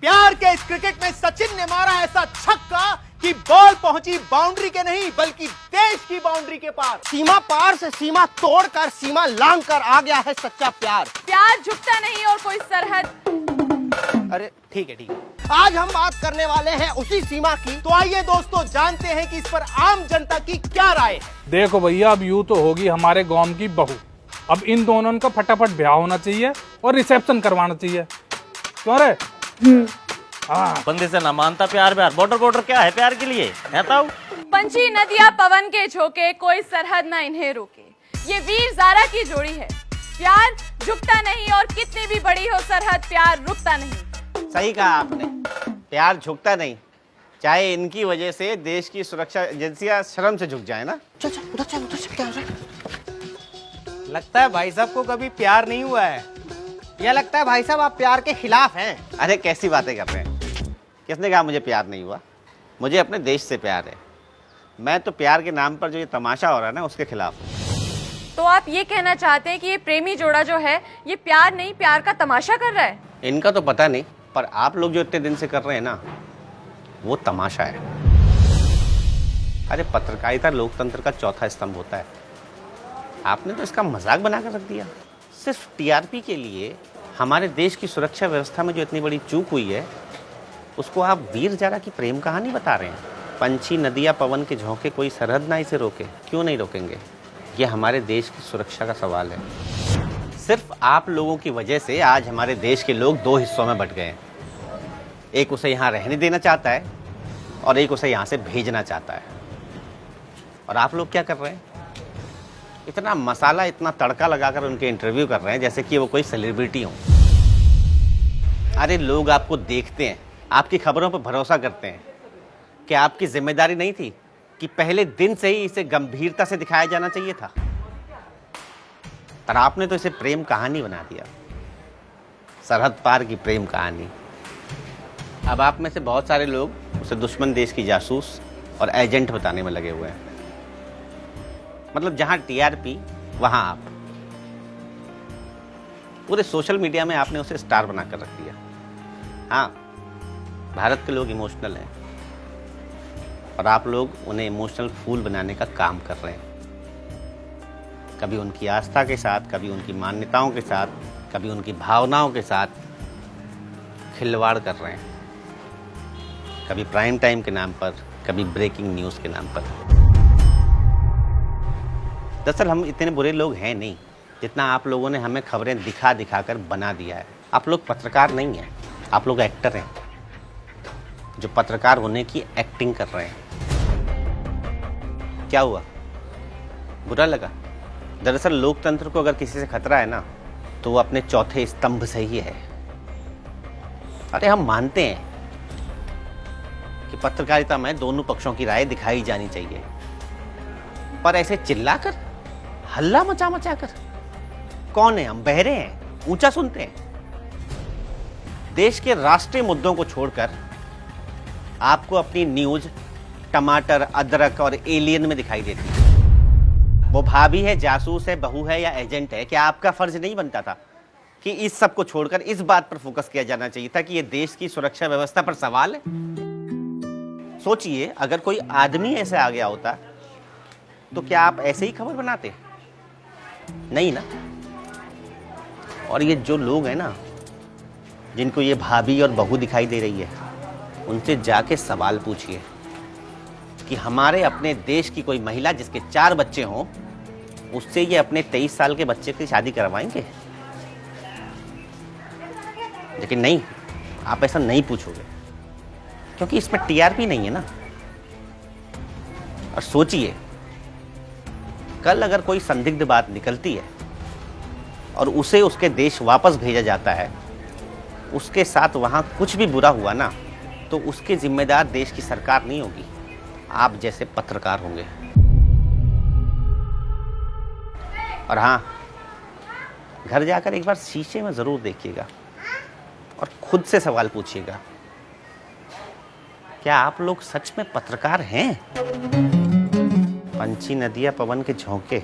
प्यार के इस क्रिकेट में सचिन ने मारा ऐसा छक्का कि बॉल पहुंची बाउंड्री के नहीं बल्कि देश की बाउंड्री के पार। सीमा पार से सीमा तोड़कर सीमा लांघ कर आ गया है सच्चा प्यार। प्यार झुकता नहीं और कोई सरहद। अरे ठीक है आज हम बात करने वाले हैं उसी सीमा की। तो आइए दोस्तों जानते हैं कि इस पर आम जनता की क्या राय है। देखो भैया, अब यूं तो होगी हमारे गांव की बहू। अब इन दोनों का फटाफट ब्याह होना चाहिए और रिसेप्शन करवाना चाहिए। क्यों रे? बंदे से ना मानता प्यार प्यार बॉर्डर क्या है प्यार के लिए है ताऊ। पंछी नदियां पवन के झोंके, कोई सरहद ना इन्हें रोके। ये वीर ज़ारा की जोड़ी है। प्यार झुकता नहीं और कितनी भी बड़ी हो सरहद, प्यार रुकता नहीं। सही कहा आपने, प्यार झुकता नहीं, चाहे इनकी वजह से देश की सुरक्षा एजेंसियां शर्म से झुक जाए ना। चल उधर चल क्या हो रहा है? लगता है भाई साहब को कभी प्यार नहीं हुआ है। यह लगता है भाई साहब आप प्यार के खिलाफ हैं। अरे कैसी बातें कर रहे हैं? किसने कहा मुझे प्यार नहीं हुआ? मुझे अपने देश से प्यार है। मैं तो प्यार के नाम पर जो ये तमाशा हो रहा है ना उसके खिलाफ हूँ। तो आप ये कहना चाहते हैं कि ये प्रेमी जोड़ा जो है ये प्यार नहीं प्यार का तमाशा कर रहा है? इनका तो पता नहीं, पर आप लोग जो इतने दिन से कर रहे हैं ना वो तमाशा है। अरे पत्रकारिता लोकतंत्र का चौथा स्तंभ होता है, आपने तो इसका मजाक बनाकर रख दिया। सिर्फ टीआरपी के लिए हमारे देश की सुरक्षा व्यवस्था में जो इतनी बड़ी चूक हुई है उसको आप वीर ज़ारा की प्रेम कहानी बता रहे हैं। पंछी नदियाँ पवन के झोंके, कोई सरहद ना इसे रोके। क्यों नहीं रोकेंगे? ये हमारे देश की सुरक्षा का सवाल है। सिर्फ आप लोगों की वजह से आज हमारे देश के लोग दो हिस्सों में बट गए हैं। एक उसे यहाँ रहने देना चाहता है और एक उसे यहाँ से भेजना चाहता है। और आप लोग क्या कर रहे हैं? इतना मसाला, इतना तड़का लगाकर उनके इंटरव्यू कर रहे हैं जैसे कि वो कोई सेलिब्रिटी हो। अरे लोग आपको देखते हैं, आपकी खबरों पर भरोसा करते हैं। क्या आपकी जिम्मेदारी नहीं थी कि पहले दिन से ही इसे गंभीरता से दिखाया जाना चाहिए था? पर आपने तो इसे प्रेम कहानी बना दिया, सरहद पार की प्रेम कहानी। अब आप में से बहुत सारे लोग उसे दुश्मन देश की जासूस और एजेंट बताने में लगे हुए हैं। मतलब जहां टीआरपी वहां आप। पूरे सोशल मीडिया में आपने उसे स्टार बनाकर रख दिया। हाँ, भारत के लोग इमोशनल हैं और आप लोग उन्हें इमोशनल फूल बनाने का काम कर रहे हैं। कभी उनकी आस्था के साथ, कभी उनकी मान्यताओं के साथ, कभी उनकी भावनाओं के साथ खिलवाड़ कर रहे हैं। कभी प्राइम टाइम के नाम पर, कभी ब्रेकिंग न्यूज़ के नाम पर। दरअसल हम इतने बुरे लोग हैं नहीं जितना आप लोगों ने हमें खबरें दिखा दिखा कर बना दिया है। आप लोग पत्रकार नहीं हैं, आप लोग एक्टर हैं जो पत्रकार होने की एक्टिंग कर रहे हैं। क्या हुआ? बुरा लगा? दरअसल लोकतंत्र को अगर किसी से खतरा है ना तो वो अपने चौथे स्तंभ से ही है। अरे हम मानते हैं कि पत्रकारिता में दोनों पक्षों की राय दिखाई जानी चाहिए, पर ऐसे चिल्लाकर, हल्ला मचा मचा कर। कौन है हम? बहरे हैं? ऊंचा सुनते हैं? देश के राष्ट्रीय मुद्दों को छोड़कर आपको अपनी न्यूज टमाटर, अदरक और एलियन में दिखाई देती है। वो भाभी है, जासूस है, बहू है या एजेंट है, क्या आपका फर्ज नहीं बनता था कि इस सब को छोड़कर इस बात पर फोकस किया जाना चाहिए था कि ये देश की सुरक्षा व्यवस्था पर सवाल है? सोचिए, अगर कोई आदमी ऐसे आ गया होता तो क्या आप ऐसे ही खबर बनाते? नहीं ना। और ये जो लोग हैं ना जिनको ये भाभी और बहू दिखाई दे रही है, उनसे जाके सवाल पूछिए कि हमारे अपने देश की कोई महिला जिसके 4 बच्चे हों उससे ये अपने 23 साल के बच्चे की शादी करवाएंगे? लेकिन नहीं, आप ऐसा नहीं पूछोगे क्योंकि इसमें टीआरपी नहीं है ना। और सोचिए, कल अगर कोई संदिग्ध बात निकलती है और उसे उसके देश वापस भेजा जाता है, उसके साथ वहां कुछ भी बुरा हुआ ना तो उसके जिम्मेदार देश की सरकार नहीं होगी, आप जैसे पत्रकार होंगे। और हाँ, घर जाकर एक बार शीशे में जरूर देखिएगा और खुद से सवाल पूछिएगा, क्या आप लोग सच में पत्रकार हैं? पंछी नदियां पवन के झोंके,